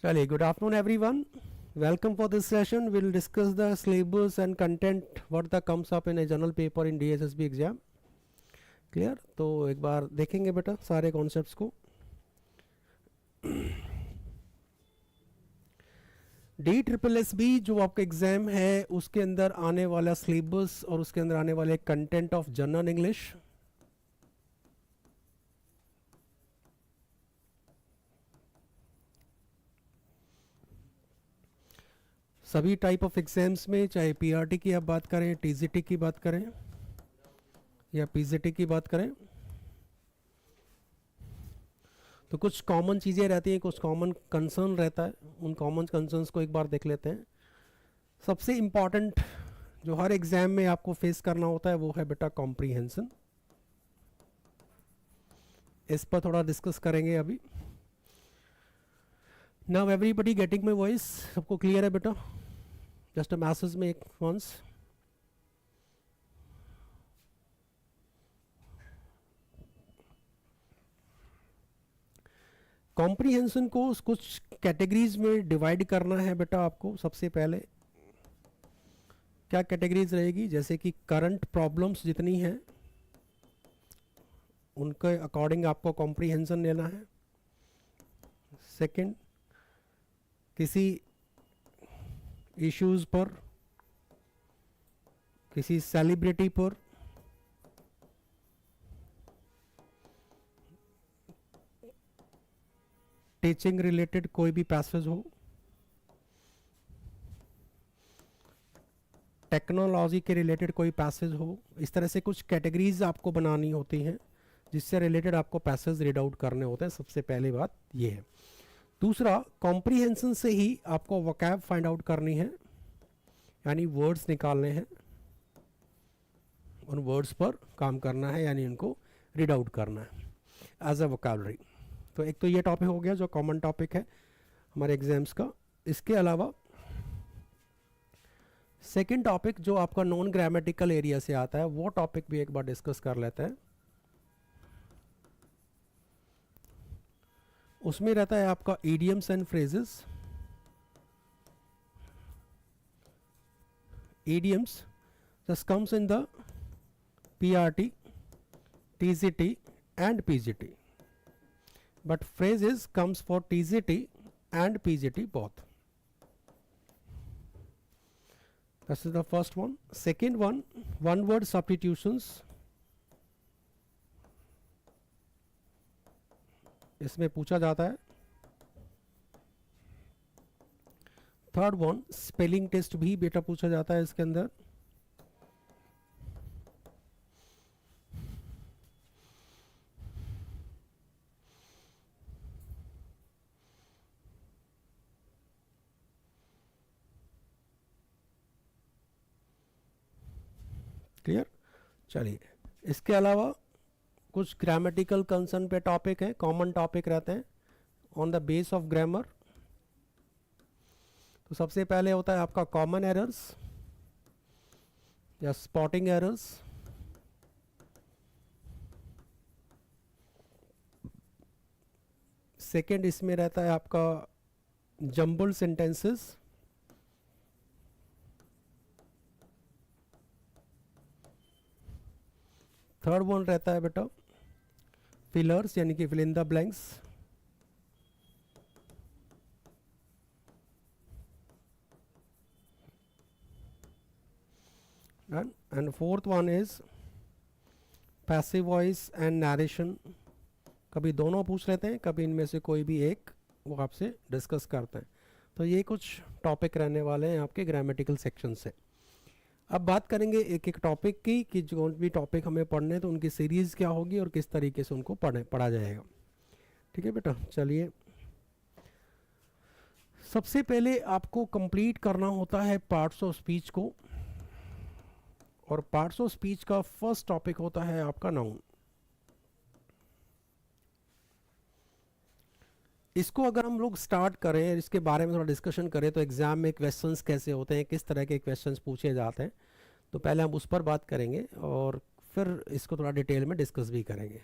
चलिए, good afternoon everyone. Welcome for this session. We'll discuss the syllabus and content what that comes up in a journal paper in DSSB exam. Clear? तो एक बार देखेंगे बेटा सारे concepts को. DSSB जो आपका एग्जाम है उसके अंदर आने वाला सिलेबस और उसके अंदर आने वाले कंटेंट ऑफ जनरल इंग्लिश, सभी टाइप ऑफ एग्जाम्स में, चाहे पीआरटी की आप बात करें, टीजीटी की बात करें या पीजीटी की बात करें, तो कुछ कॉमन चीज़ें रहती हैं, कुछ कॉमन कंसर्न रहता है. उन कॉमन कंसर्न्स को एक बार देख लेते हैं. सबसे इम्पॉर्टेंट जो हर एग्जाम में आपको फेस करना होता है वो है बेटा कॉम्प्रीहेंशन. इस पर थोड़ा डिस्कस करेंगे अभी. Now everybody getting my voice? सबको क्लियर है बेटा? जस्ट अ मैसेज में एक वंस. कॉम्प्रीहेंशन को कुछ कैटेगरीज में डिवाइड करना है बेटा आपको. सबसे पहले क्या कैटेगरीज रहेगी, जैसे कि करंट प्रॉब्लम्स जितनी हैं उनके अकॉर्डिंग आपको कॉम्प्रीहेंशन लेना है. सेकंड, किसी इश्यूज पर, किसी सेलिब्रिटी पर, टीचिंग रिलेटेड कोई भी पैसेज हो, टेक्नोलॉजी के रिलेटेड कोई पैसेज हो, इस तरह से कुछ कैटेगरीज आपको बनानी होती हैं जिससे रिलेटेड आपको पैसेज रीड आउट करने होते हैं. सबसे पहली बात ये है. दूसरा, कॉम्प्रीहेंशन से ही आपको वोकैब फाइंड आउट करनी है, यानी वर्ड्स निकालने हैं, उन वर्ड्स पर काम करना है, यानी उनको रीड आउट करना है एज अ वोकैबुलरी. तो एक तो ये टॉपिक हो गया जो कॉमन टॉपिक है हमारे एग्जाम्स का. इसके अलावा सेकंड टॉपिक जो आपका नॉन ग्रामेटिकल एरिया से आता है वो टॉपिक भी एक बार डिस्कस कर लेते हैं. उसमें रहता है आपका idioms and phrases. Idioms just comes in the PRT, TGT and PGT, but phrases comes for TGT and PGT both. This is the first one. Second one word substitutions. इसमें पूछा जाता है. थर्ड वन, स्पेलिंग टेस्ट भी बेटा पूछा जाता है इसके अंदर. क्लियर? चलिए, इसके अलावा कुछ ग्रामेटिकल कंसर्न पे टॉपिक है, कॉमन टॉपिक रहते हैं on the base of grammar. तो सबसे पहले होता है आपका कॉमन एरर्स या स्पॉटिंग एरर्स. सेकंड इसमें रहता है आपका जंबल्ड सेंटेंसेस. थर्ड वन रहता है बेटा फिलर्स, यानी कि fill in the blanks. And fourth one is passive voice and narration. कभी दोनों पूछ लेते हैं, कभी इनमें से कोई भी एक वो आपसे डिस्कस करते हैं. तो ये कुछ टॉपिक रहने वाले हैं आपके ग्रामेटिकल सेक्शन से. अब बात करेंगे एक एक टॉपिक की कि जो भी टॉपिक हमें पढ़ने हैं तो उनकी सीरीज़ क्या होगी और किस तरीके से उनको पढ़ा जाएगा. ठीक है बेटा? चलिए, सबसे पहले आपको कंप्लीट करना होता है पार्ट्स ऑफ स्पीच को, और पार्ट्स ऑफ स्पीच का फर्स्ट टॉपिक होता है आपका नाउन. इसको अगर हम लोग स्टार्ट करें, इसके बारे में थोड़ा डिस्कशन करें, तो एग्जाम में क्वेश्चंस कैसे होते हैं, किस तरह के क्वेश्चंस पूछे जाते हैं, तो पहले हम उस पर बात करेंगे और फिर इसको थोड़ा डिटेल में डिस्कस भी करेंगे.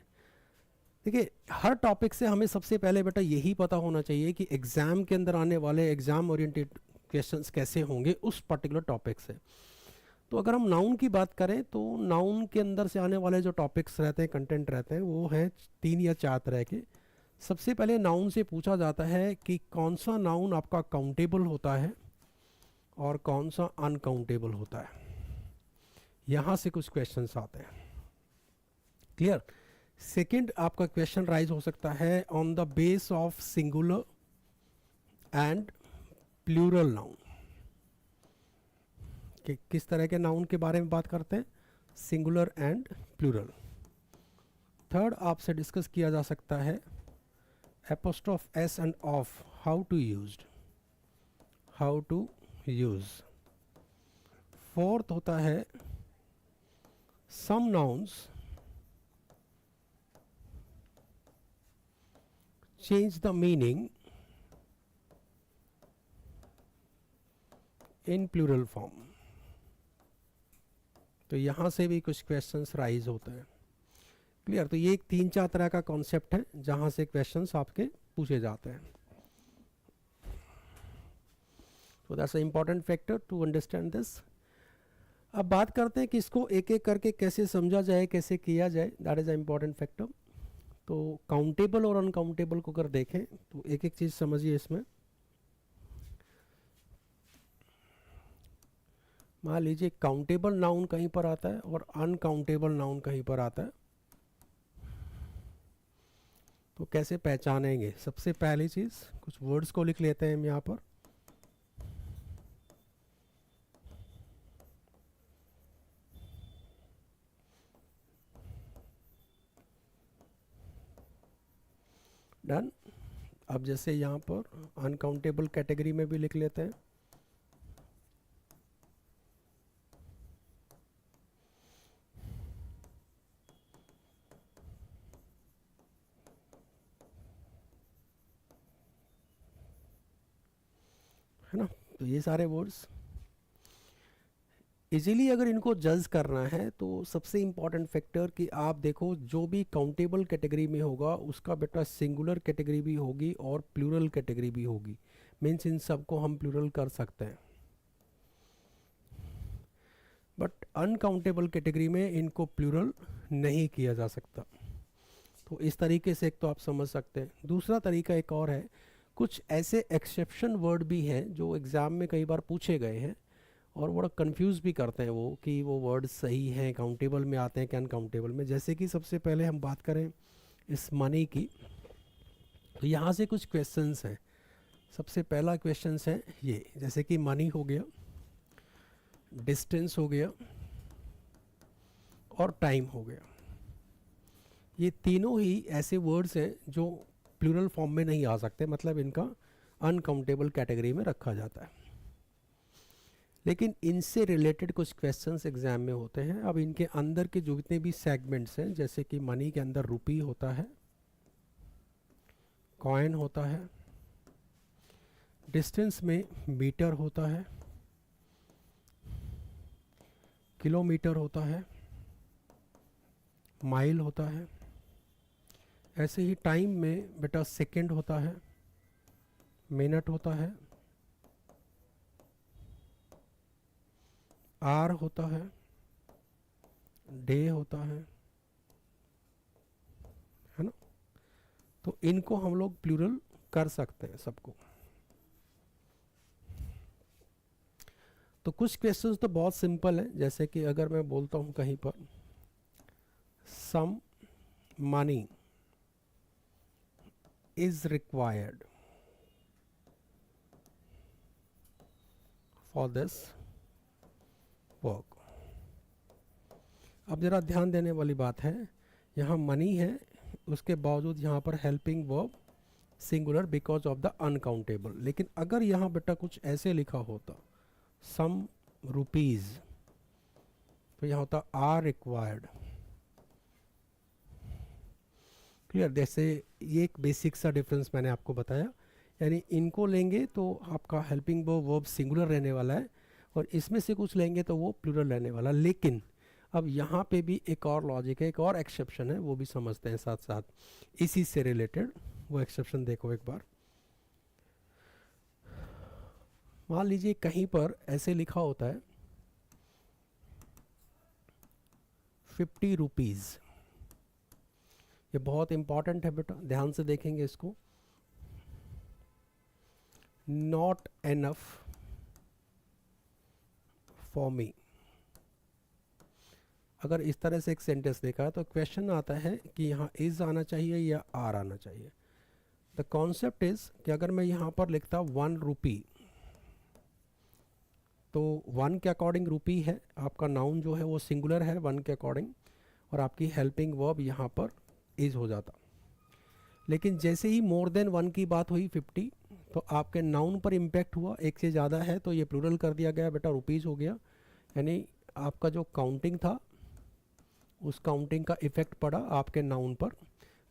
देखिए हर टॉपिक से हमें सबसे पहले बेटा यही पता होना चाहिए कि एग्ज़ाम के अंदर आने वाले एग्ज़ाम ओरिएंटेड क्वेश्चंस कैसे होंगे उस पर्टिकुलर टॉपिक से। तो अगर हम नाउन की बात करें तो नाउन के अंदर से आने वाले जो टॉपिक्स रहते हैं, कंटेंट रहते हैं, वो हैं 3 या 4 तरह के। सबसे पहले नाउन से पूछा जाता है कि कौन सा नाउन आपका काउंटेबल होता है और कौन सा अनकाउंटेबल होता है। यहाँ से कुछ क्वेश्चंस आते हैं। क्लियर। सेकंड आपका क्वेश्चन राइज हो सकता है on the base of singular and plural noun, कि किस तरह के नाउन के बारे में बात करते हैं, सिंगुलर एंड प्लूरल। थर्ड आपसे डिस्कस किया जा सकता है apostrophe S and of, how to use. Fourth होता है some nouns change the meaning in plural form. तो यहाँ से भी कुछ क्वेश्चंस राइज होते हैं। क्लियर। तो ये एक 3-4 तरह का कॉन्सेप्ट है जहाँ से क्वेश्चंस आपके पूछे जाते हैं। तो that's a important factor to understand this. अब बात करते हैं कि इसको एक एक करके कैसे समझा जाए, कैसे किया जाए। That is a important factor. तो काउंटेबल और अनकाउंटेबल को अगर देखें तो एक एक चीज़ समझिए इसमें। मान लीजिए काउंटेबल नाउन कहीं पर आता है और अनकाउंटेबल नाउन कहीं पर आता है, तो कैसे पहचानेंगे। सबसे पहली चीज़ कुछ वर्ड्स को लिख लेते हैं हम यहाँ पर। डन। अब जैसे यहाँ पर अनकाउंटेबल कैटेगरी में भी लिख लेते हैं। है ना। तो ये सारे वर्ड्स इजीली अगर इनको जज करना है तो सबसे इम्पॉर्टेंट फैक्टर कि आप देखो जो भी काउंटेबल कैटेगरी में होगा उसका बेटा सिंगुलर कैटेगरी भी होगी और प्लूरल कैटेगरी भी होगी। मीन्स इन सबको हम प्लूरल कर सकते हैं, बट अनकाउंटेबल कैटेगरी में इनको प्लूरल नहीं किया जा सकता। तो इस तरीके से एक तो आप समझ सकते हैं। दूसरा तरीका एक और है, कुछ ऐसे एक्सेप्शन वर्ड भी हैं जो एग्ज़ाम में कई बार पूछे गए हैं और बड़ा कंफ्यूज भी करते हैं वो कि वो वर्ड सही हैं, काउंटेबल में आते हैं कि अनकाउंटेबल में। जैसे कि सबसे पहले हम बात करें इस मनी की, तो यहाँ से कुछ क्वेश्चंस हैं। सबसे पहला क्वेश्चंस है ये, जैसे कि मनी हो गया, डिस्टेंस हो गया और टाइम हो गया। ये तीनों ही ऐसे वर्ड्स हैं जो प्लूरल फॉर्म में नहीं आ सकते, मतलब इनका अनकाउंटेबल कैटेगरी में रखा जाता है। लेकिन इनसे रिलेटेड कुछ क्वेश्चंस एग्जाम में होते हैं। अब इनके अंदर के जो जितने भी सेगमेंट्स हैं, जैसे कि मनी के अंदर रुपी होता है, कॉइन होता है, डिस्टेंस में मीटर होता है, किलोमीटर होता है, माइल होता है। ऐसे ही टाइम में बेटा सेकंड होता है, मिनट होता है, आर होता है, डे होता है ना। तो इनको हम लोग प्लूरल कर सकते हैं सबको। तो कुछ क्वेश्चंस तो बहुत सिंपल हैं, जैसे कि अगर मैं बोलता हूं कहीं पर some money is required for this work. अब जरा ध्यान देने वाली बात है, यहाँ मनी है, उसके बावजूद यहाँ पर helping verb singular because of the uncountable. लेकिन अगर यहाँ बेटा कुछ ऐसे लिखा होता सम रुपीज, तो यहाँ होता आर रिक्वायर्ड। क्लियर। जैसे ये एक बेसिक सा डिफरेंस मैंने आपको बताया, यानी इनको लेंगे तो आपका हेल्पिंग वर्ब सिंगुलर रहने वाला है और इसमें से कुछ लेंगे तो वो प्लूरल रहने वाला। लेकिन अब यहाँ पे भी एक और लॉजिक है, एक और एक्सेप्शन है, वो भी समझते हैं साथ साथ इसी से रिलेटेड। वो एक्सेप्शन देखो एक बार। मान लीजिए कहीं पर ऐसे लिखा होता है 50 रुपीज़। ये बहुत इंपॉर्टेंट है बेटा, ध्यान से देखेंगे इसको। Not enough for me. अगर इस तरह से एक सेंटेंस देखा है तो क्वेश्चन आता है कि यहाँ इज आना चाहिए या आर आना चाहिए। द कॉन्सेप्ट इज कि अगर मैं यहाँ पर लिखता 1 रुपी, तो 1 के अकॉर्डिंग रुपी है, आपका नाउन जो है वो सिंगुलर है 1 के अकॉर्डिंग, और आपकी हेल्पिंग वर्ब यहाँ पर इज हो जाता। लेकिन जैसे ही मोर देन 1 की बात हुई 50, तो आपके नाउन पर इम्पैक्ट हुआ, एक से ज़्यादा है तो ये प्लूरल कर दिया गया बेटा, रुपीज़ हो गया। यानी आपका जो काउंटिंग था उस काउंटिंग का इफेक्ट पड़ा आपके नाउन पर।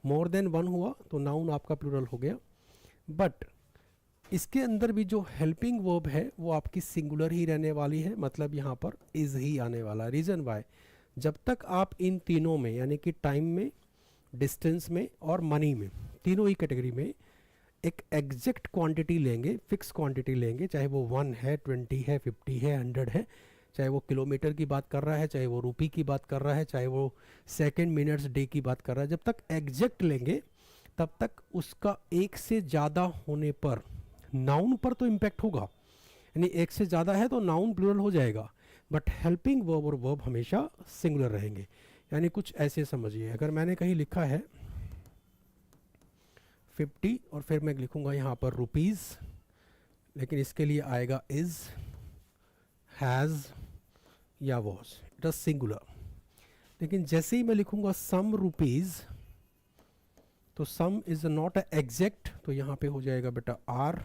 मोर देन 1 हुआ तो नाउन आपका प्लूरल हो गया। बट इसके अंदर भी जो हेल्पिंग वर्ब है वो आपकी सिंगुलर ही रहने वाली है, मतलब यहाँ पर इज ही आने वाला। रीज़न वाई, जब तक आप इन तीनों में यानी कि टाइम में, डिस्टेंस में और मनी में, तीनों ही कैटेगरी में एक एग्जैक्ट क्वांटिटी लेंगे, फिक्स क्वांटिटी लेंगे, चाहे वो 1 है, 20 है, 50 है, 100 है, चाहे वो किलोमीटर की बात कर रहा है, चाहे वो रुपी की बात कर रहा है, चाहे वो सेकंड, मिनट्स, डे की बात कर रहा है, जब तक एग्जैक्ट लेंगे तब तक उसका एक से ज़्यादा होने पर नाउन पर तो इम्पैक्ट होगा। यानी एक से ज़्यादा है तो नाउन प्लूरल हो जाएगा, बट हेल्पिंग वर्ब और वर्ब हमेशा सिंगुलर रहेंगे। यानी कुछ ऐसे समझिए, अगर मैंने कहीं लिखा है 50 और फिर मैं लिखूंगा यहाँ पर रुपीज़, लेकिन इसके लिए आएगा इज़, हैज़ या वॉज, इट इज सिंगुलर। लेकिन जैसे ही मैं लिखूंगा सम रुपीज़, तो सम इज नॉट एग्जैक्ट, तो यहाँ पे हो जाएगा बेटा आर,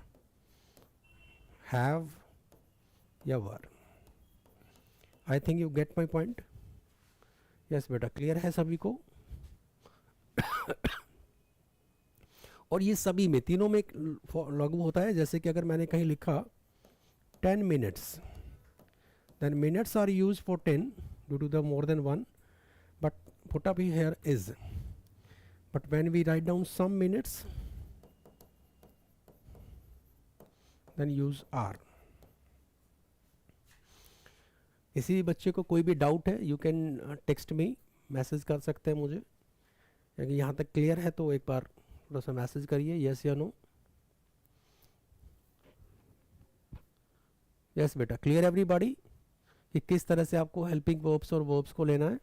हैव या were. I think you get my point. Yes बेटा, क्लियर है सभी को? और ये सभी में, तीनों में लागू होता है। जैसे कि अगर मैंने कहीं लिखा 10 minutes, then minutes are used for 10 due to the more than 1, but put up here is. But when we write down some minutes, then use are. इसी बच्चे को कोई भी डाउट है, you can text me, message कर सकते हैं मुझे। अगर यहाँ तक क्लियर है तो एक बार थोड़ा सा मैसेज करिए, यस या नो। यस बेटा, क्लियर एवरीबॉडी कि किस तरह से आपको हेल्पिंग वर्ब्स और वर्ब्स को लेना है।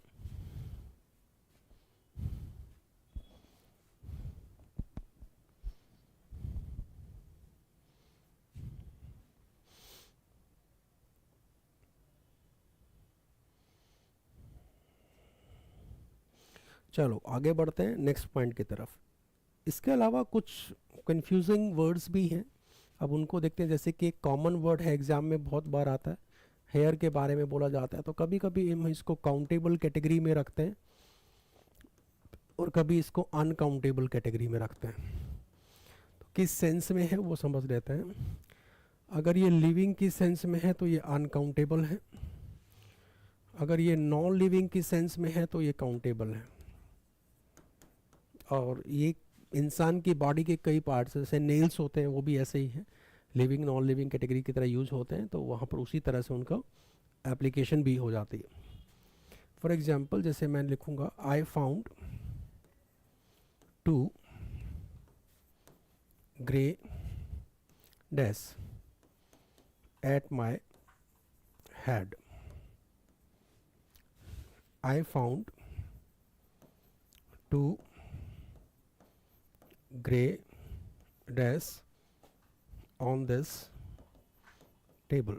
चलो आगे बढ़ते हैं नेक्स्ट पॉइंट की तरफ। इसके अलावा कुछ कंफ्यूजिंग वर्ड्स भी हैं, अब उनको देखते हैं। जैसे कि एक कॉमन वर्ड है, एग्जाम में बहुत बार आता है, हेयर के बारे में बोला जाता है, तो कभी कभी हम इसको काउंटेबल कैटेगरी में रखते हैं और कभी इसको अनकाउंटेबल कैटेगरी में रखते हैं। तो किस सेंस में है वो समझ लेते हैं। अगर ये लिविंग की सेंस में है तो ये अनकाउंटेबल है, अगर ये नॉन लिविंग की सेंस में है तो ये काउंटेबल है। और ये इंसान की बॉडी के कई पार्ट्स, जैसे नेल्स होते हैं, वो भी ऐसे ही हैं, लिविंग नॉन लिविंग कैटेगरी की तरह यूज होते हैं, तो वहाँ पर उसी तरह से उनका एप्लीकेशन भी हो जाती है। फॉर एग्जांपल जैसे मैं लिखूँगा I found 2 grey dash at my head. I found 2 grey dash on this table.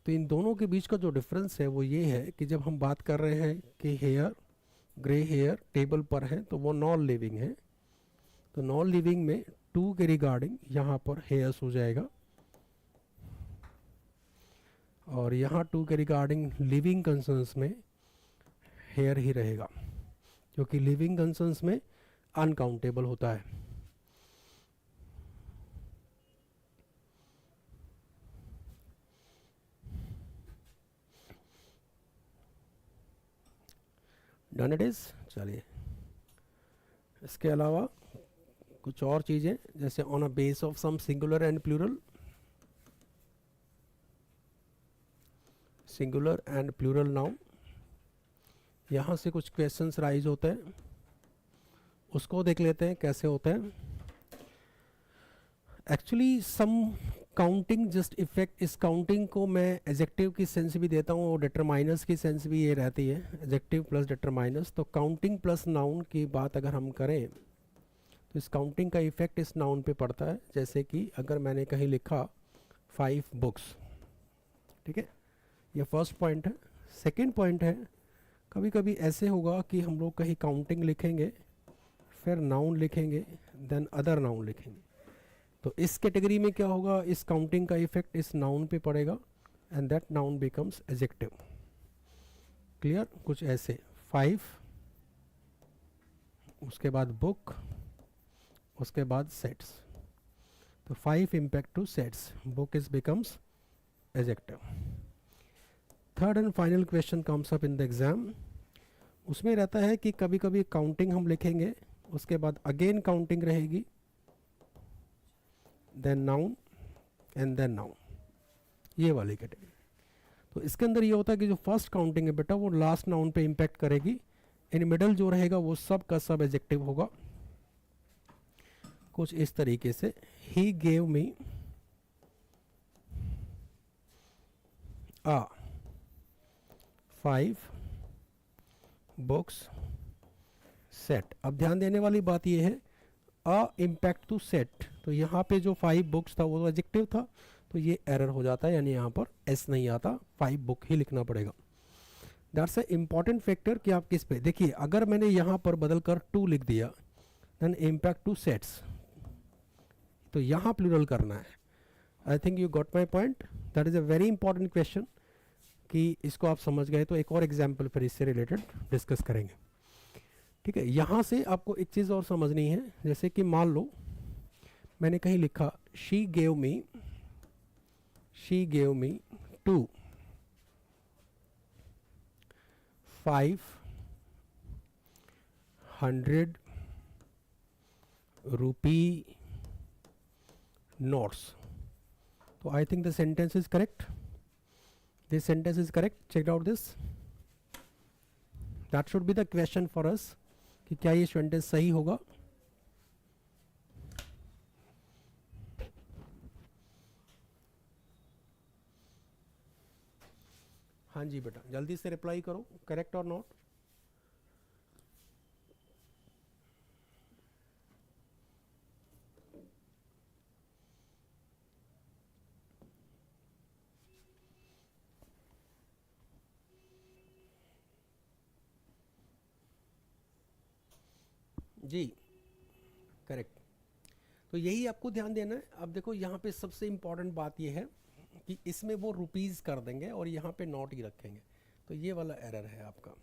तो इन दोनों के बीच का जो डिफरेंस है वो ये है कि जब हम बात कर रहे हैं कि हेयर, ग्रे हेयर टेबल पर है, तो वो नॉन लिविंग है। तो नॉन लिविंग में 2 के रिगार्डिंग यहाँ पर हेयर्स हो जाएगा, और यहाँ 2 के रिगार्डिंग लिविंग कंसर्न्स में हेयर ही रहेगा, क्योंकि लिविंग कंसर्न्स में अनकाउंटेबल होता है। Done it is. चलिए, इसके अलावा कुछ और चीज़ें, जैसे on a base of some singular and plural, singular and plural noun, यहाँ से कुछ क्वेश्चंस राइज होते हैं, उसको देख लेते हैं कैसे होते हैं। एक्चुअली सम काउंटिंग जस्ट इफेक्ट, इस काउंटिंग को मैं एडजेक्टिव की सेंस भी देता हूँ और डिटरमाइनर्स की सेंस भी ये रहती है, एडजेक्टिव प्लस डिटरमाइनर्स। तो काउंटिंग प्लस नाउन की बात अगर हम करें तो इस काउंटिंग का इफेक्ट इस नाउन पे पड़ता है। जैसे कि अगर मैंने कहीं लिखा 5 बुक्स, ठीक है, ये फर्स्ट पॉइंट है। सेकंड पॉइंट है, कभी कभी ऐसे होगा कि हम लोग कहीं काउंटिंग लिखेंगे, फिर नाउन लिखेंगे, देन अदर नाउन लिखेंगे, तो इस कैटेगरी में क्या होगा, इस काउंटिंग का इफेक्ट इस नाउन पे पड़ेगा and that noun becomes adjective. Clear? कुछ ऐसे 5, उसके बाद बुक, उसके बाद सेट्स, तो 5 impact two sets, book is becomes adjective. Third and final question comes up in the exam, उसमें रहता है कि कभी कभी काउंटिंग हम लिखेंगे, उसके बाद अगेन काउंटिंग रहेगी, then noun and then noun, ये वाली कैटेगरी। तो इसके अंदर ये होता है कि जो फर्स्ट काउंटिंग है बेटा वो लास्ट नाउन पे इम्पैक्ट करेगी, इन मिडल जो रहेगा वो सब का सब एडजेक्टिव होगा। कुछ इस तरीके से, he gave me a 5 books set. अब ध्यान देने वाली बात ये है, अ इम्पैक्ट टू सेट, तो यहाँ पे जो 5 बुक्स था वो तो एडजेक्टिव था, तो ये एरर हो जाता है, यानी यहाँ पर एस नहीं आता, 5 बुक ही लिखना पड़ेगा। दैट्स ए इम्पॉर्टेंट फैक्टर कि आप किस पे देखिए, अगर मैंने यहाँ पर बदल कर 2 लिख दिया, देन इम्पैक्ट टू सेट्स, तो यहाँ प्लूरल करना है। आई think you got my point, that is a very important question, कि इसको आप समझ गए तो एक और एग्जाम्पल फिर इससे रिलेटेड डिस्कस करेंगे। ठीक है, यहाँ से आपको एक चीज़ और समझनी है, जैसे कि मान लो मैंने कहीं लिखा she gave me 500 rupee notes, so I think the sentence is correct, this sentence is correct, check out this, that should be the question for us कि क्या ये सेंटेंस सही होगा। हाँ जी बेटा, जल्दी से रिप्लाई करो, करेक्ट और नॉट। जी करेक्ट, तो यही आपको ध्यान देना है। अब देखो यहाँ पे सबसे इम्पॉर्टेंट बात ये है कि इसमें वो रुपीज़ कर देंगे और यहाँ पे नॉट ही रखेंगे, तो ये वाला एरर है आपका।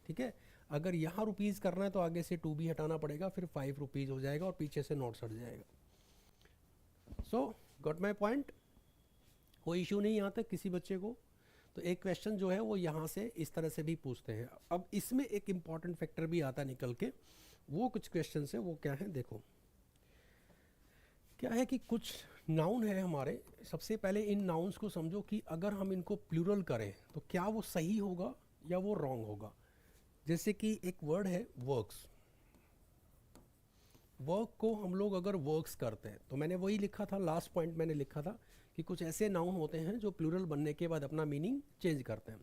ठीक है, अगर यहाँ रुपीज़ करना है तो आगे से 2 भी हटाना पड़ेगा, फिर 5 रुपीज़ हो जाएगा और पीछे से नॉट हट जाएगा। सो गॉट माई पॉइंट, कोई इशू नहीं आता किसी बच्चे को। तो एक क्वेश्चन जो है वो यहाँ से इस तरह से भी पूछते हैं। अब इसमें एक इम्पॉर्टेंट फैक्टर भी आता निकल के, वो कुछ क्वेश्चन है, वो क्या है देखो, क्या है कि कुछ नाउन है हमारे। सबसे पहले इन नाउन्स को समझो कि अगर हम इनको प्लूरल करें तो क्या वो सही होगा या वो रॉन्ग होगा। जैसे कि एक वर्ड है वर्क्स, वर्क को हम लोग अगर वर्क्स करते हैं, तो मैंने वही लिखा था, लास्ट पॉइंट मैंने लिखा था कि कुछ ऐसे नाउन होते हैं जो प्लूरल बनने के बाद अपना मीनिंग चेंज करते हैं।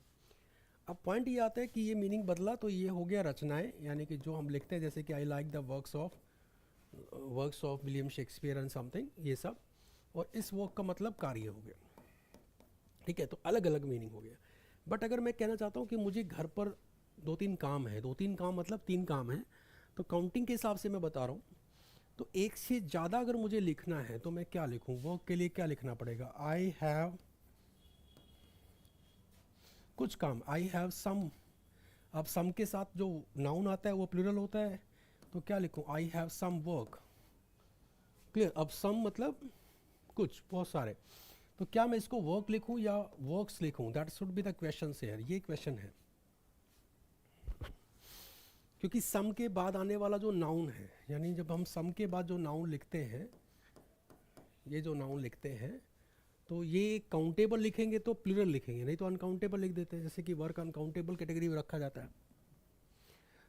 अब पॉइंट ये आता है कि ये मीनिंग बदला, तो ये हो गया रचनाएं, यानी कि जो हम लिखते हैं, जैसे कि I like the works of William Shakespeare and something, ये सब, और इस वर्क का मतलब कार्य हो गया। ठीक है, तो अलग अलग मीनिंग हो गया। बट अगर मैं कहना चाहता हूँ कि मुझे घर पर 2-3 काम है, 2-3 काम मतलब 3 काम है, तो काउंटिंग के हिसाब से मैं बता रहा हूँ, तो एक से ज़्यादा अगर मुझे लिखना है तो मैं क्या लिखूँ, वर्क के लिए क्या लिखना पड़ेगा, आई हैव कुछ काम, आई हैव सम। अब सम के साथ जो नाउन आता है वो प्लूरल होता है, तो क्या लिखूँ, I have some work. Clear? अब सम मतलब कुछ, बहुत सारे, तो क्या मैं इसको वर्क लिखूँ या वर्क्स लिखूँ, that should be the question से। ये क्वेश्चन है। क्योंकि सम के बाद आने वाला जो नाउन है, यानी जब हम सम के बाद जो नाउन लिखते हैं, ये जो नाउन लिखते हैं, तो ये काउंटेबल लिखेंगे तो प्लूरल लिखेंगे, नहीं तो अनकाउंटेबल लिख देते हैं, जैसे कि वर्क अनकाउंटेबल कैटेगरी में रखा जाता है।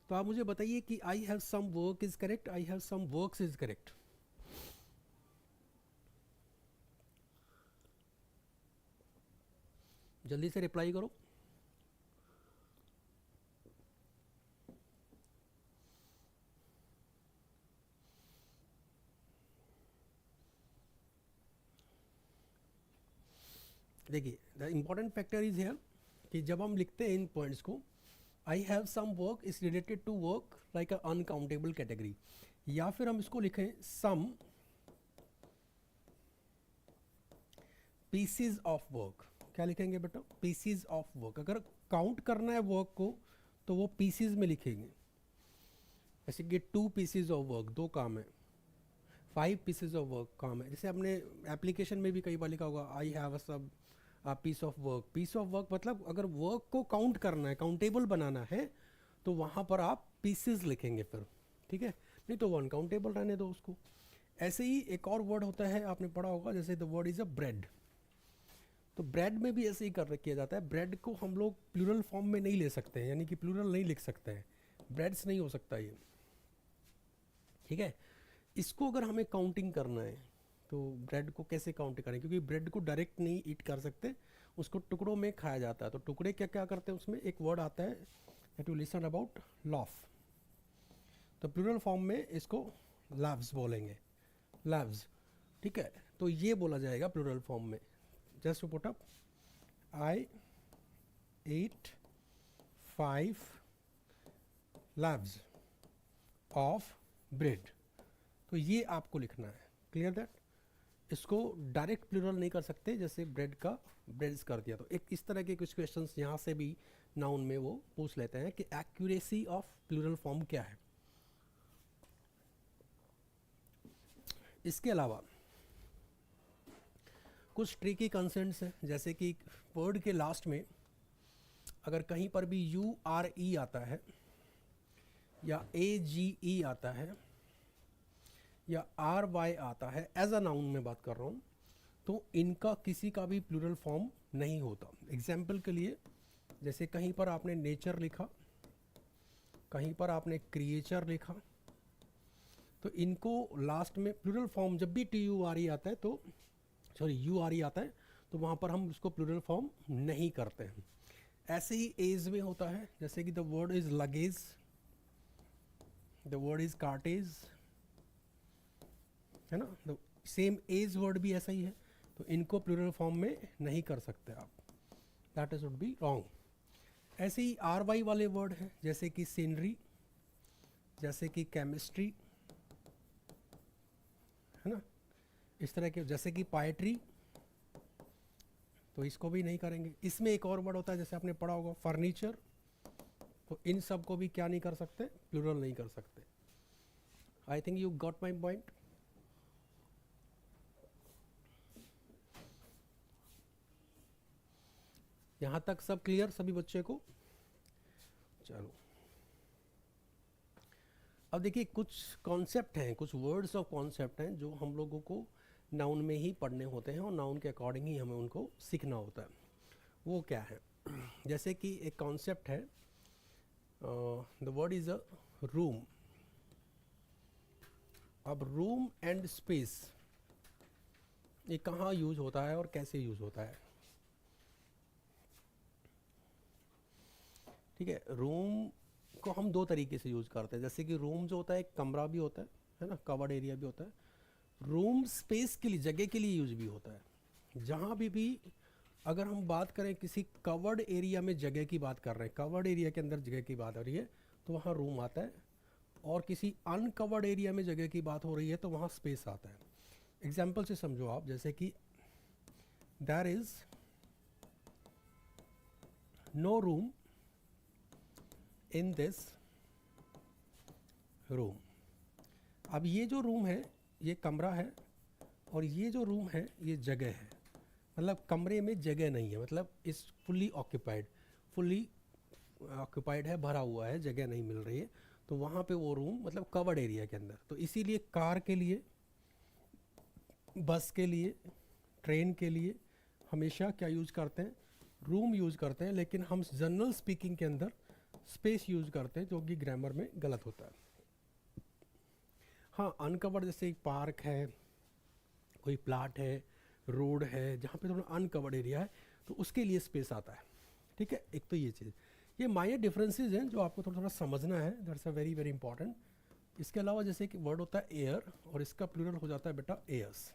तो आप मुझे बताइए कि I have some work is correct, I have some works is correct? जल्दी से रिप्लाई करो। देखिए, the important factor is here कि जब हम लिखते हैं इन पॉइंट्स को, I have some work is related to work like a uncountable category, या फिर हम इसको लिखें सम पीसीज ऑफ वर्क। क्या लिखेंगे बेटा? PCs of work. अगर काउंट करना है वर्क को तो वो पीसीज में लिखेंगे, जैसे कि 2 पीसीज ऑफ वर्क, 2 काम है, 5 पीसीज ऑफ वर्क काम है। जैसे हमने एप्लीकेशन में भी कई बार लिखा होगा आई हैव अ सब piece of work. Piece of work मतलब अगर वर्क को काउंट करना है, काउंटेबल बनाना है, तो वहाँ पर आप पीसेस लिखेंगे फिर, ठीक है, नहीं तो वो अनकाउंटेबल रहने दो उसको। ऐसे ही एक और वर्ड होता है, आपने पढ़ा होगा, जैसे the word is a bread. तो ब्रेड में भी ऐसे ही कर किया जाता है। ब्रेड को हम लोग प्लूरल फॉर्म में नहीं ले सकते हैं, यानी कि प्लूरल नहीं लिख सकते हैं, ब्रेड्स नहीं हो सकता ये, ठीक है। इसको अगर हमें काउंटिंग करना है तो ब्रेड को कैसे काउंट करें, क्योंकि ब्रेड को डायरेक्ट नहीं ईट कर सकते, उसको टुकड़ों में खाया जाता है। तो टुकड़े क्या क्या करते हैं, उसमें एक वर्ड आता है that you listen about, loaf. तो प्लूरल फॉर्म में इसको लव्स बोलेंगे, लव्स, ठीक है। तो ये बोला जाएगा प्लूरल फॉर्म में, just put up I ate 5 loaves of bread. तो ये आपको लिखना है, क्लियर दैट। इसको डायरेक्ट प्लूरल नहीं कर सकते, जैसे ब्रेड का ब्रेड्स कर दिया। तो एक इस तरह के कुछ क्वेश्चंस यहाँ से भी नाउन में वो पूछ लेते हैं कि एक्यूरेसी ऑफ प्लूरल फॉर्म क्या है। इसके अलावा कुछ ट्रिकी कंसेंट्स हैं, जैसे कि वर्ड के लास्ट में अगर कहीं पर भी URE आता है या AGE आता है या RY आता है, एज अ नाउन में बात कर रहा हूँ, तो इनका किसी का भी प्लूरल फॉर्म नहीं होता। एग्जाम्पल के लिए, जैसे कहीं पर आपने नेचर लिखा, कहीं पर आपने क्रिएचर लिखा, तो इनको लास्ट में प्लूरल फॉर्म जब भी TURE आता है, तो URE आता है, तो वहाँ पर हम उसको प्लूरल फॉर्म नहीं करते हैं। ऐसे ही एज में होता है, जैसे कि the word is luggage, the word is cartage, है ना। द सेम एज वर्ड भी ऐसा ही है, तो इनको प्लूरल फॉर्म में नहीं कर सकते आप, that is would be wrong. ऐसे ही RY वाले वर्ड हैं, जैसे कि सीनरी, जैसे कि केमिस्ट्री, है ना, इस तरह के, जैसे कि पोएट्री, तो इसको भी नहीं करेंगे। इसमें एक और वर्ड होता है, जैसे आपने पढ़ा होगा फर्नीचर, तो इन सब को भी क्या नहीं कर सकते, प्लूरल नहीं कर सकते। आई think you got my point. यहाँ तक सब क्लियर सभी बच्चे को? चलो, अब देखिए कुछ कॉन्सेप्ट हैं, कुछ वर्ड्स ऑफ कॉन्सेप्ट हैं जो हम लोगों को नाउन में ही पढ़ने होते हैं और नाउन के अकॉर्डिंग ही हमें उनको सीखना होता है। वो क्या है? जैसे कि एक कॉन्सेप्ट है, the word is a room. अब रूम एंड स्पेस ये कहाँ यूज होता है और कैसे यूज होता है? ठीक है, रूम को हम 2 तरीके से यूज करते हैं। जैसे कि रूम जो होता है, एक कमरा भी होता है ना, कवर्ड एरिया भी होता है। रूम स्पेस के लिए, जगह के लिए यूज भी होता है। जहाँ भी अगर हम बात करें किसी कवर्ड एरिया में जगह की बात कर रहे हैं, कवर्ड एरिया के अंदर जगह की बात हो रही है, तो वहाँ रूम आता है, और किसी अनकवर्ड एरिया में जगह की बात हो रही है तो वहाँ स्पेस आता है। एग्जाम्पल से समझो आप, जैसे कि there is no room in this room. अब ये जो रूम है ये कमरा है, और ये जो रूम है ये जगह है। मतलब कमरे में जगह नहीं है, मतलब इस फुल्ली ऑक्यूपाइड है, भरा हुआ है, जगह नहीं मिल रही है। तो वहाँ पे वो रूम मतलब कवर्ड एरिया के अंदर। तो इसीलिए कार के लिए, बस के लिए, ट्रेन के लिए हमेशा क्या यूज़ करते हैं, रूम यूज़ करते हैं, लेकिन हम जनरल स्पीकिंग के अंदर स्पेस यूज़ करते हैं, जो कि ग्रामर में गलत होता है। हाँ, अनकवर्ड जैसे एक पार्क है, कोई प्लाट है, रोड है, जहाँ पे थोड़ा अनकवर्ड एरिया है, तो उसके लिए स्पेस आता है। ठीक है, एक तो ये चीज़, ये माइनर डिफरेंसेस हैं जो आपको थोड़ा थोड़ा समझना है, that's a very very important. इसके अलावा जैसे कि वर्ड होता है एयर और इसका प्लूरल हो जाता है बेटा एयर्स।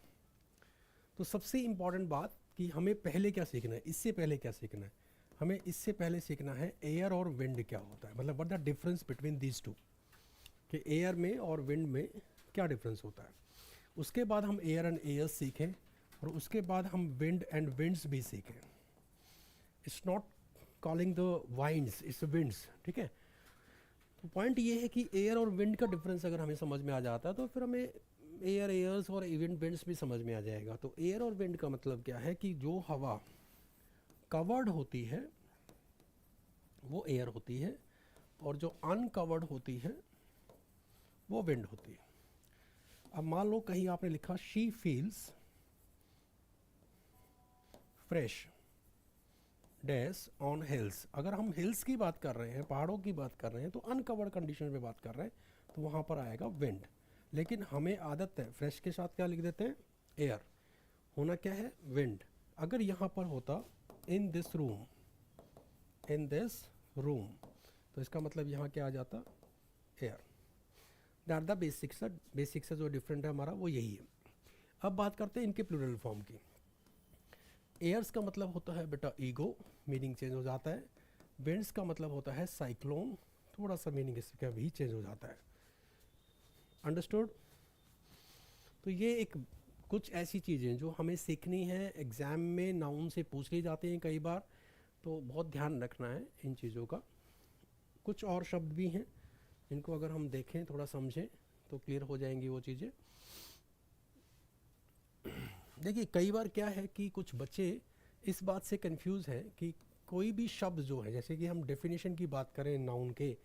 तो सबसे इम्पॉर्टेंट बात कि हमें पहले क्या सीखना है, इससे पहले क्या सीखना है, हमें इससे पहले सीखना है एयर और विंड क्या होता है, मतलब what the difference between these two, कि एयर में और विंड में क्या डिफरेंस होता है। उसके बाद हम एयर एंड एयर्स सीखें और उसके बाद हम विंड एंड विंड्स भी सीखें। It's not calling the winds, it's winds. ठीक है, तो पॉइंट ये है कि एयर और विंड का डिफरेंस अगर हमें समझ में आ जाता है तो फिर हमें एयर एयर्स और विंड विंड्स भी समझ में आ जाएगा। तो एयर और विंड का मतलब क्या है कि जो हवा कवर्ड होती है वो एयर होती है और जो अनकवर्ड होती है वो विंड होती है। अब मान लो कहीं आपने लिखा she feels fresh dash on hills. अगर हम हिल्स की बात कर रहे हैं, पहाड़ों की बात कर रहे हैं, तो अनकवर्ड कंडीशन में बात कर रहे हैं, तो वहाँ पर आएगा विंड। लेकिन हमें आदत है फ्रेश के साथ क्या लिख देते हैं, एयर, होना क्या है, विंड। अगर यहाँ पर होता इन this room, in this room, तो इसका मतलब यहाँ क्या आ जाता, air. That the basics, basics से जो डिफरेंट है हमारा वो यही है। अब बात करते हैं इनके प्लूरल फॉर्म की। एयर्स का मतलब होता है बेटा ईगो, मीनिंग चेंज हो जाता है। विंड्स का मतलब होता है साइक्लोन, थोड़ा सा मीनिंग इसका भी चेंज हो जाता है। अंडरस्टूड। तो ये एक कुछ ऐसी चीज़ें जो हमें सीखनी है, एग्ज़ाम में नाउन से पूछ ली जाती हैं कई बार, तो बहुत ध्यान रखना है इन चीज़ों का। कुछ और शब्द भी हैं इनको अगर हम देखें, थोड़ा समझें, तो क्लियर हो जाएंगी वो चीज़ें। देखिए कई बार क्या है कि कुछ बच्चे इस बात से कंफ्यूज है कि कोई भी शब्द जो है, जैसे कि हम डेफिनेशन की बात करें नाउन के,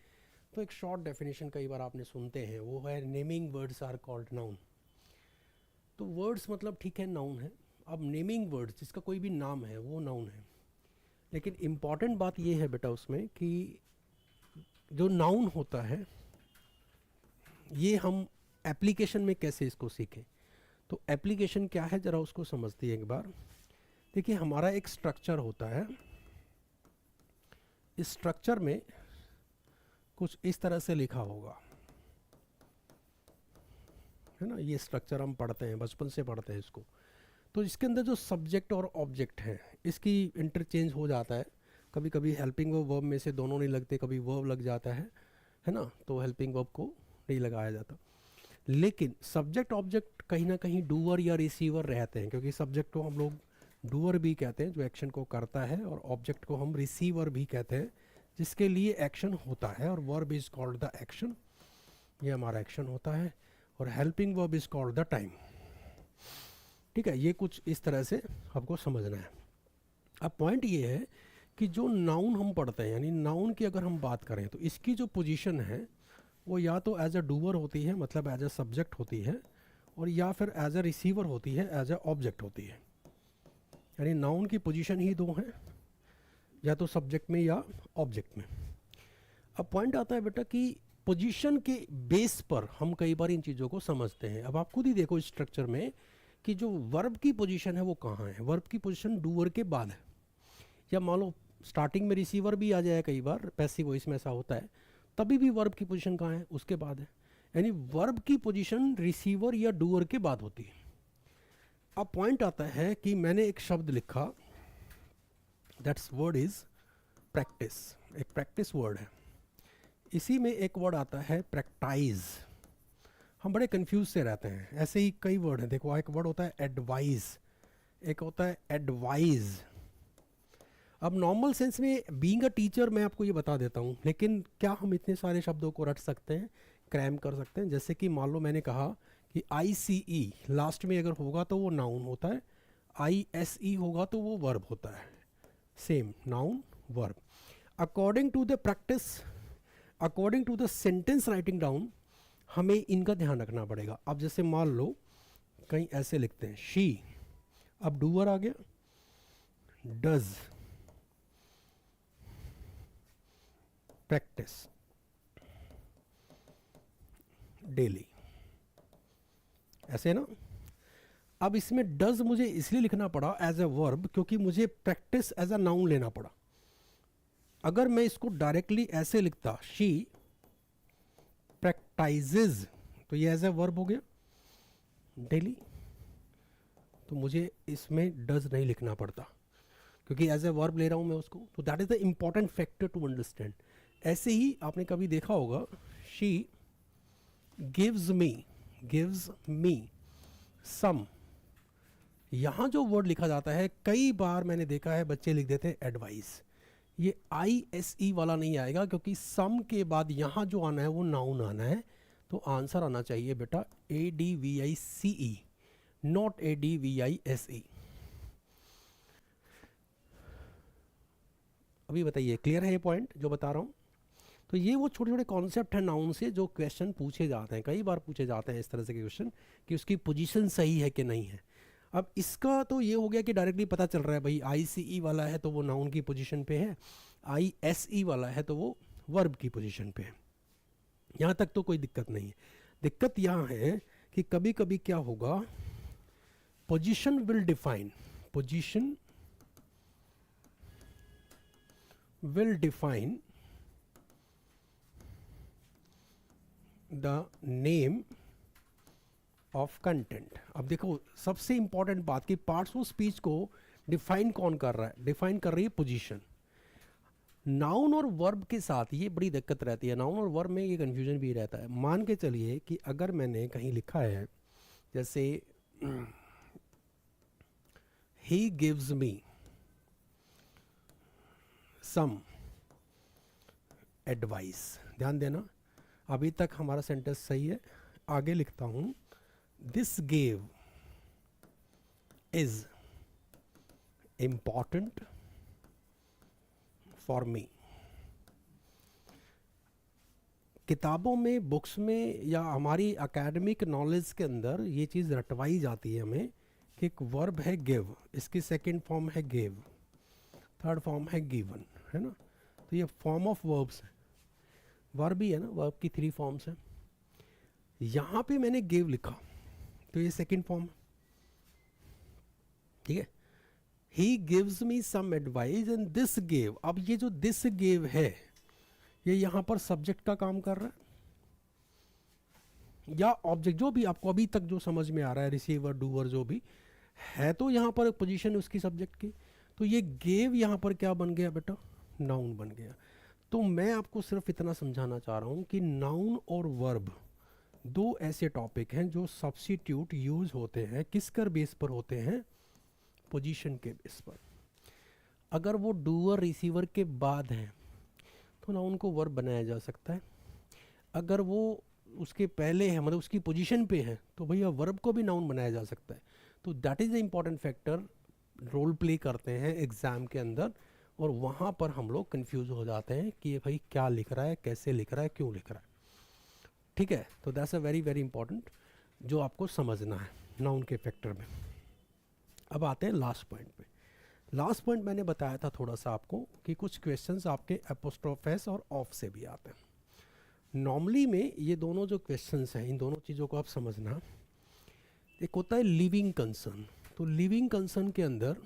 तो एक शॉर्ट डेफिनेशन कई बार आपने सुनते हैं, वो है naming words are called noun. तो वर्ड्स मतलब ठीक है नाउन है, अब नेमिंग वर्ड्स जिसका कोई भी नाम है वो नाउन है। लेकिन इम्पॉर्टेंट बात ये है बेटा उसमें कि जो नाउन होता है ये हम एप्लीकेशन में कैसे इसको सीखें। तो एप्लीकेशन क्या है ज़रा उसको समझते हैं एक बार। देखिए हमारा एक स्ट्रक्चर होता है, इस स्ट्रक्चर में कुछ इस तरह से लिखा होगा, है ना, ये स्ट्रक्चर हम पढ़ते हैं, बचपन से पढ़ते हैं इसको। तो इसके अंदर जो सब्जेक्ट और ऑब्जेक्ट है इसकी इंटरचेंज हो जाता है, कभी कभी हेल्पिंग वर्ब में से दोनों नहीं लगते, कभी वर्ब लग जाता है ना, तो हेल्पिंग वर्ब को नहीं लगाया जाता। लेकिन सब्जेक्ट ऑब्जेक्ट कहीं ना कहीं डूअर या रिसीवर रहते हैं, क्योंकि सब्जेक्ट को हम लोग डूअर भी कहते हैं जो एक्शन को करता है, और ऑब्जेक्ट को हम रिसीवर भी कहते हैं जिसके लिए एक्शन होता है, और verb is called the action, ये हमारा एक्शन होता है, और helping verb is called the time. ठीक है, ये कुछ इस तरह से आपको समझना है। अब पॉइंट ये है कि जो नाउन हम पढ़ते हैं, यानी नाउन की अगर हम बात करें, तो इसकी जो पोजीशन है वो या तो एज अ डूअर होती है, मतलब एज अ सब्जेक्ट होती है, और या फिर एज अ रिसीवर होती है, एज अ ऑब्जेक्ट होती है। यानी नाउन की पोजीशन ही दो हैं, या तो सब्जेक्ट में या ऑब्जेक्ट में। अब पॉइंट आता है बेटा कि पोजीशन के बेस पर हम कई बार इन चीज़ों को समझते हैं। अब आप खुद ही देखो इस स्ट्रक्चर में कि जो वर्ब की पोजीशन है वो कहाँ है। वर्ब की पोजीशन डूअर के बाद है, या मान लो स्टार्टिंग में रिसीवर भी आ जाए, कई बार पैसिव वॉइस में ऐसा होता है, तभी भी वर्ब की पोजीशन कहाँ है, उसके बाद है। यानी वर्ब की पोजीशन रिसीवर या डूअर के बाद होती है। अब पॉइंट आता है कि मैंने एक शब्द लिखा, दैट्स वर्ड इज प्रैक्टिस, एक प्रैक्टिस वर्ड है। इसी में एक वर्ड आता है प्रैक्टाइज। हम बड़े कंफ्यूज से रहते हैं, ऐसे ही कई वर्ड हैं। देखो एक वर्ड होता है एडवाइज, एक होता है एडवाइज। अब नॉर्मल सेंस में बीइंग अ टीचर मैं आपको ये बता देता हूँ, लेकिन क्या हम इतने सारे शब्दों को रट सकते हैं, क्रैम कर सकते हैं। जैसे कि मान लो मैंने कहा कि ICE लास्ट में अगर होगा तो वो नाउन होता है, ISE होगा तो वो वर्ब होता है, same noun verb. According to the practice, according to the sentence writing down हमें इनका ध्यान रखना पड़ेगा। अब जैसे मान लो कहीं ऐसे लिखते हैं शी, अब डूअर आ गया, डज प्रैक्टिस डेली, ऐसे ना। अब इसमें डज मुझे इसलिए लिखना पड़ा एज ए वर्ब क्योंकि मुझे प्रैक्टिस एज अ नाउन लेना पड़ा। अगर मैं इसको डायरेक्टली ऐसे लिखता शी प्रैक्टाइजेज, तो ये एज ए वर्ब हो गया डेली, तो मुझे इसमें डज नहीं लिखना पड़ता क्योंकि एज ए वर्ब ले रहा हूं मैं उसको। तो that is the important factor to understand. ऐसे ही आपने कभी देखा होगा शी गिव्स मी सम, यहां जो वर्ड लिखा जाता है कई बार मैंने देखा है बच्चे लिख देते हैं एडवाइस, ये ISE वाला नहीं आएगा क्योंकि सम के बाद यहां जो आना है वो नाउन आना है। तो आंसर आना चाहिए बेटा ADVICE, नॉट ADVISE। अभी बताइए क्लियर है ये पॉइंट जो बता रहा हूं? तो ये वो छोटे छोटे कॉन्सेप्ट हैं नाउन से जो क्वेश्चन पूछे जाते हैं, कई बार पूछे जाते हैं इस तरह से क्वेश्चन कि उसकी पोजीशन सही है कि नहीं है। अब इसका तो ये हो गया कि डायरेक्टली पता चल रहा है भाई ICE वाला है तो वो नाउन की पोजीशन पे है, ISE वाला है तो वो वर्ब की पोजीशन पे है। यहाँ तक तो कोई दिक्कत नहीं है। दिक्कत यहाँ है कि कभी कभी क्या होगा, position will define the name of content. अब देखो सबसे इंपॉर्टेंट बात कि पार्ट्स ऑफ स्पीच को डिफाइन कौन कर रहा है? डिफाइन कर रही है पोजीशन। नाउन और वर्ब के साथ ये बड़ी दिक्कत रहती है, नाउन और वर्ब में ये कंफ्यूजन भी रहता है। मान के चलिए कि अगर मैंने कहीं लिखा है जैसे ही गिव्स मी सम एडवाइस, ध्यान देना अभी तक हमारा सेंटेंस सही है। आगे लिखता हूं this gave is important for me. किताबों में, बुक्स में या हमारी एकेडमिक नॉलेज के अंदर ये चीज़ रटवाई जाती है हमें कि एक वर्ब है गिव, इसकी सेकंड फॉर्म है गिव, थर्ड फॉर्म है गिवन, है ना। तो ये फॉर्म ऑफ वर्ब्स है, वर्ब ही है ना, वर्ब की 3 फॉर्म्स हैं। यहाँ पे मैंने गिव लिखा तो ये सेकंड फॉर्म, ठीक है। He gives me some advice and this gave, अब ये जो दिस गेव है ये यहाँ पर सब्जेक्ट का काम कर रहा है या ऑब्जेक्ट, जो भी आपको अभी तक जो समझ में आ रहा है, रिसीवर डूअर जो भी है, तो यहाँ पर पोजीशन उसकी सब्जेक्ट की। तो ये गेव यहाँ पर क्या बन गया बेटा? नाउन बन गया। तो मैं आपको सिर्फ इतना समझाना चाह रहा हूँ कि नाउन और वर्ब दो ऐसे टॉपिक हैं जो सब्स्टिट्यूट यूज होते हैं, किसकर बेस पर होते हैं? पोजीशन के बेस पर। अगर वो डूअर रिसीवर के बाद है तो नाउन को वर्ब बनाया जा सकता है, अगर वो उसके पहले है मतलब उसकी पोजीशन पे है तो भैया वर्ब को भी नाउन बनाया जा सकता है। तो that is the important factor, role play करते हैं एग्ज़ाम के अंदर और वहाँ पर हम लोग कंफ्यूज हो जाते हैं कि ये भाई क्या लिख रहा है, कैसे लिख रहा है, क्यों लिख रहा है, ठीक है। तो that's a very very important जो आपको समझना है नाउन के फैक्टर में। अब आते हैं लास्ट पॉइंट पे। लास्ट पॉइंट मैंने बताया था थोड़ा सा आपको कि कुछ क्वेश्चंस आपके एपोस्ट्रोफ एस और ऑफ से भी आते हैं। नॉर्मली में ये दोनों जो क्वेश्चंस हैं, इन दोनों चीज़ों को आप समझना। एक होता है लिविंग कंसर्न, तो लिविंग कंसर्न के अंदर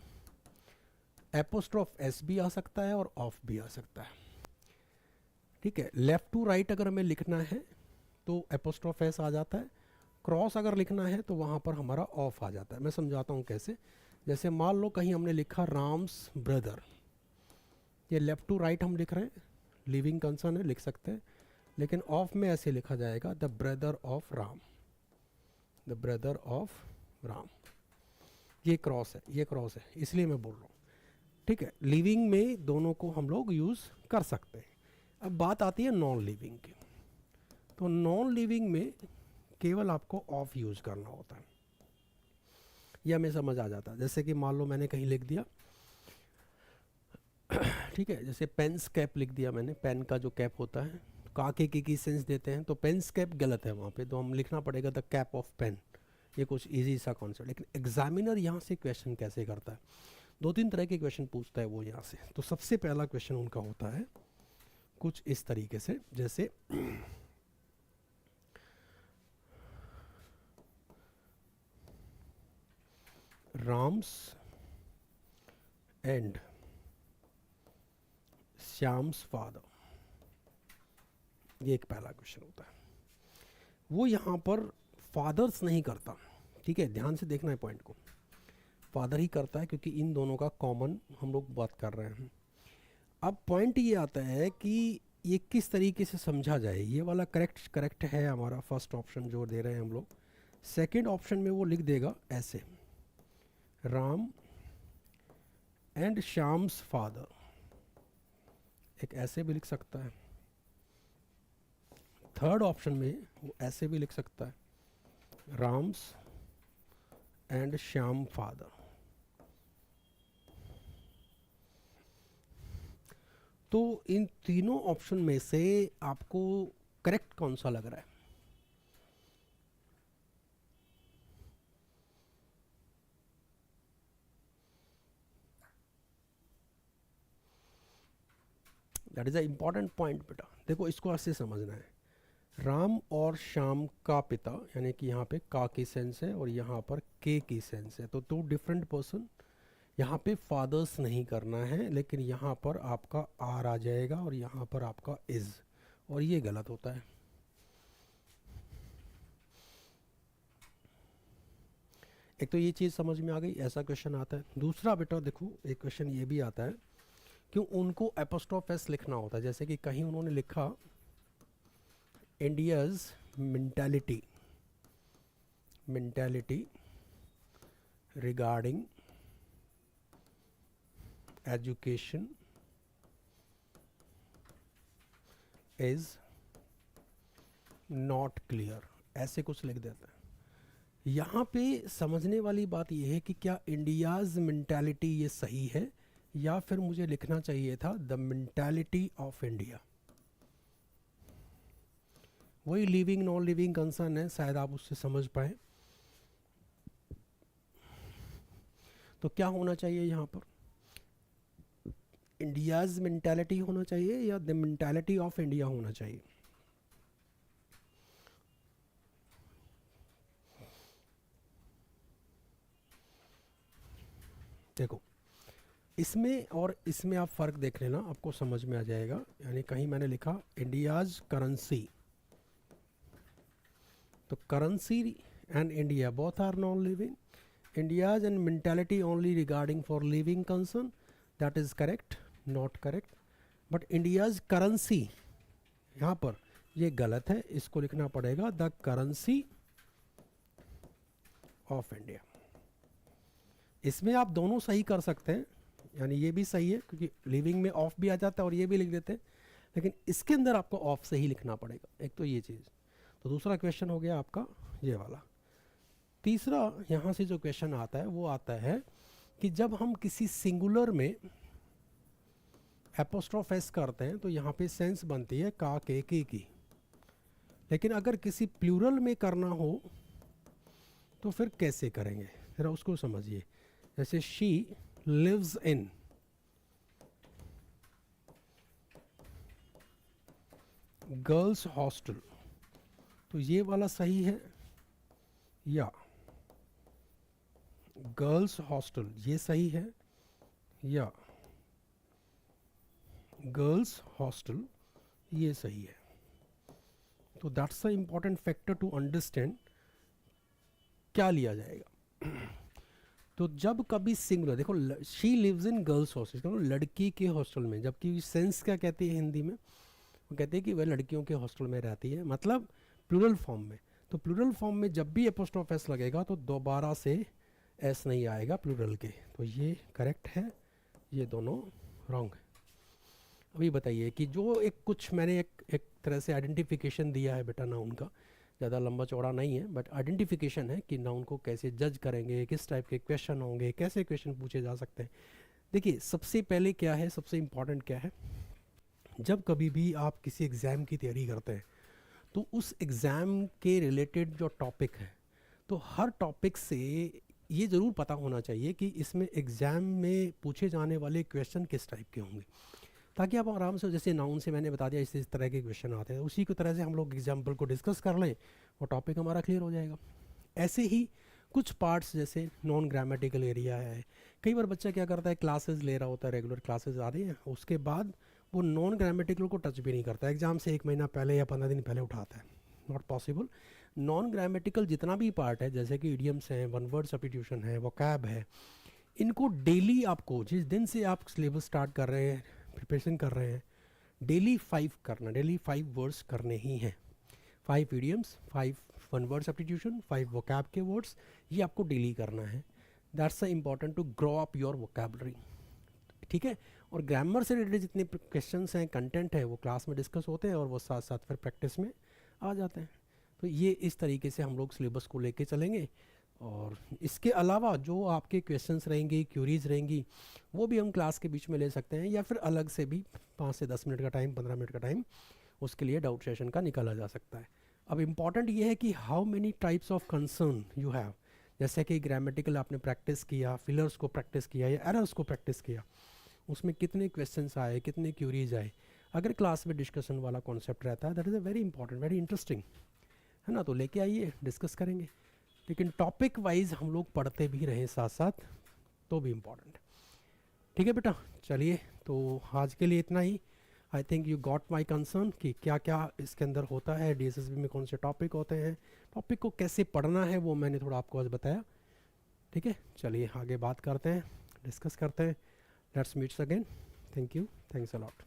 एपोस्ट्रोफ एस भी आ सकता है और ऑफ भी आ सकता है, ठीक है। लेफ्ट टू राइट अगर हमें लिखना है तो एपोस्ट्रोफ एस आ जाता है, क्रॉस अगर लिखना है तो वहाँ पर हमारा ऑफ आ जाता है। मैं समझाता हूँ कैसे। जैसे मान लो कहीं हमने लिखा राम्स ब्रदर, ये लेफ्ट टू राइट हम लिख रहे हैं, लिविंग कंसर्न है, लिख सकते हैं, लेकिन ऑफ में ऐसे लिखा जाएगा the brother of Ram, the brother of Ram. ये क्रॉस है, ये क्रॉस है, इसलिए मैं बोल रहा हूँ, ठीक है। लिविंग में दोनों को हम लोग यूज़ कर सकते हैं। अब बात आती है नॉन लिविंग की। तो नॉन लिविंग में केवल आपको ऑफ यूज़ करना होता है, यह हमें समझ आ जाता है। जैसे कि मान लो मैंने कहीं लिख दिया, ठीक है, जैसे पेन्स कैप लिख दिया मैंने, पेन का जो कैप होता है, का के की सेंस देते हैं, तो पेन्स कैप गलत है वहाँ पे, तो हम लिखना पड़ेगा द कैप ऑफ पेन। ये कुछ इजी सा कॉन्सेप्ट, लेकिन एग्जामिनर यहाँ से क्वेश्चन कैसे करता है, दो तीन तरह के क्वेश्चन पूछता है वो यहाँ से। तो सबसे पहला क्वेश्चन उनका होता है कुछ इस तरीके से, जैसे राम्स एंड श्याम्स फादर, ये एक पहला क्वेश्चन होता है। वो यहाँ पर फादर्स नहीं करता, ठीक है, ध्यान से देखना है पॉइंट को, फादर ही करता है क्योंकि इन दोनों का कॉमन हम लोग बात कर रहे हैं। अब पॉइंट ये आता है कि ये किस तरीके से समझा जाए। ये वाला करेक्ट है हमारा फर्स्ट ऑप्शन जो दे रहे हैं हम लोग। सेकंड ऑप्शन में वो लिख देगा ऐसे, राम एंड श्याम्स फादर, एक ऐसे भी लिख सकता है। थर्ड ऑप्शन में वो ऐसे भी लिख सकता है, राम्स एंड श्याम फादर। तो इन तीनों ऑप्शन में से आपको करेक्ट कौन सा लग रहा है? That is a important point बेटा। देखो इसको ऐसे समझना है, राम और श्याम का पिता, यानी कि यहाँ पे का की सेंस है और यहाँ पर के की सेंस है, तो टू डिफरेंट पर्सन। यहाँ पे फादर्स नहीं करना है, लेकिन यहाँ पर आपका आर आ जाएगा और यहाँ पर आपका इज, और ये गलत होता है। एक तो ये चीज़ समझ में आ गई, ऐसा क्वेश्चन आता है। दूसरा बेटा देखो, एक क्वेश्चन ये भी आता है कि उनको एपोस्ट्रोफ एस लिखना होता है। जैसे कि कहीं उन्होंने लिखा India's mentality regarding education is not clear, ऐसे कुछ लिख देता है। यहाँ पे समझने वाली बात यह है कि क्या इंडियाज मेंटालिटी ये सही है, या फिर मुझे लिखना चाहिए था द मेंटालिटी ऑफ इंडिया। वही लिविंग नॉन लिविंग कंसर्न है, शायद आप उससे समझ पाए। तो क्या होना चाहिए यहाँ पर, इंडियाज मेंटालिटी होना चाहिए या द मेंटालिटी ऑफ इंडिया होना चाहिए? देखो इसमें और इसमें आप फ़र्क देख लेना, आपको समझ में आ जाएगा। यानी कहीं मैंने लिखा इंडियाज करेंसी, तो currency and India both are non living. India's and mentality only regarding for living concern, that is correct, not correct. But India's currency यहाँ पर ये गलत है, इसको लिखना पड़ेगा द करेंसी ऑफ इंडिया। इसमें आप दोनों सही कर सकते हैं, यानी ये भी सही है क्योंकि लिविंग में ऑफ भी आ जाता है और ये भी लिख देते हैं, लेकिन इसके अंदर आपको ऑफ से ही लिखना पड़ेगा। एक तो ये चीज़। तो दूसरा क्वेश्चन हो गया आपका ये वाला। तीसरा यहाँ से जो क्वेश्चन आता है वो आता है कि जब हम किसी सिंगुलर में एपोस्ट्रोफ एस करते हैं तो यहाँ पे सेंस बनती है का के की, लेकिन अगर किसी प्लूरल में करना हो तो फिर कैसे करेंगे, जरा उसको समझिए। जैसे she lives in, girls hostel, तो ये वाला सही है, या गर्ल्स हॉस्टल ये सही है, या गर्ल्स हॉस्टल ये सही है? तो that's the important factor to understand क्या लिया जाएगा। तो जब कभी सिंगुलर, देखो she lives in girls hostel, लड़की के हॉस्टल में, जबकि सेंस क्या कहती है हिंदी में, वो कहते हैं कि वह लड़कियों के हॉस्टल में रहती है, मतलब प्लूरल फॉर्म में। तो प्लूरल फॉर्म में जब भी एपोस्ट्रोफ एस लगेगा तो दोबारा से एस नहीं आएगा प्लूरल के, तो ये करेक्ट है, ये दोनों रॉन्ग है। अभी बताइए कि जो एक कुछ मैंने एक तरह से आइडेंटिफिकेशन दिया है बेटा नाउन का, ज़्यादा लंबा चौड़ा नहीं है, बट आइडेंटिफिकेशन है कि नाउन को कैसे जज करेंगे, किस टाइप के क्वेश्चन होंगे, कैसे क्वेश्चन पूछे जा सकते हैं। देखिए सबसे पहले क्या है, सबसे इम्पॉर्टेंट क्या है, जब कभी भी आप किसी एग्ज़ाम की तैयारी करते हैं तो उस एग्ज़ाम के रिलेटेड जो टॉपिक है, तो हर टॉपिक से ये ज़रूर पता होना चाहिए कि इसमें एग्ज़ाम में पूछे जाने वाले क्वेश्चन किस टाइप के होंगे, ताकि आप आराम से, जैसे नाउन से मैंने बता दिया इस तरह के क्वेश्चन आते हैं, उसी की तरह से हम लोग एग्जाम्पल को डिस्कस कर लें और टॉपिक हमारा क्लियर हो जाएगा। ऐसे ही कुछ पार्ट्स जैसे नॉन ग्रामेटिकल एरिया है, कई बार बच्चा क्या करता है, क्लासेस ले रहा होता है, रेगुलर क्लासेस आ रही हैं, उसके बाद वो नॉन ग्रामेटिकल को टच भी नहीं करता, एग्ज़ाम से 1 महीना पहले या 15 दिन पहले उठाता है। Not possible. नॉन ग्रामेटिकल जितना भी पार्ट है, जैसे कि इडियम्स हैं, वन वर्ड सब्स्टिट्यूशन है, वोकैब है, इनको डेली आपको, जिस दिन से आप सिलेबस स्टार्ट कर रहे हैं, प्रिपरेशन कर रहे हैं, डेली 5 करना, डेली 5 वर्ड्स करने ही हैं। 5 idioms, 5 one word substitution, 5 vocab के वर्ड्स, ये आपको डेली करना है। That's a important to grow up your vocabulary, ठीक है। और ग्रामर से रिलेटेड जितने क्वेश्चंस हैं, कंटेंट है, वो क्लास में डिस्कस होते हैं और वो साथ साथ फिर प्रैक्टिस में आ जाते हैं। तो ये इस तरीके से हम लोग सिलेबस को लेके चलेंगे। और इसके अलावा जो आपके क्वेश्चंस रहेंगे, क्यूरीज रहेंगी, वो भी हम क्लास के बीच में ले सकते हैं, या फिर अलग से भी 5 से 10 मिनट का टाइम, 15 मिनट का टाइम उसके लिए डाउट सेशन का निकाला जा सकता है। अब इम्पॉर्टेंट ये है कि how many types of concern you have, जैसे कि ग्रामेटिकल आपने प्रैक्टिस किया, फिलर्स को प्रैक्टिस किया या एरर्स को प्रैक्टिस किया, उसमें कितने क्वेश्चंस आए, कितने क्यूरीज आए। अगर क्लास में डिस्कशन वाला कॉन्सेप्ट रहता है, that is a very important, very interesting, है ना, तो लेके आइए, डिस्कस करेंगे। लेकिन टॉपिक वाइज हम लोग पढ़ते भी रहें साथ साथ, तो भी इम्पॉर्टेंट। ठीक है बेटा, चलिए, तो आज के लिए इतना ही। I think you got my concern कि क्या क्या इसके अंदर होता है, DSSB में कौन से टॉपिक होते हैं, टॉपिक को कैसे पढ़ना है, वो मैंने थोड़ा आपको आज बताया। ठीक है, चलिए आगे बात करते हैं, डिस्कस करते हैं। Let's meets again. Thank you, thanks a lot.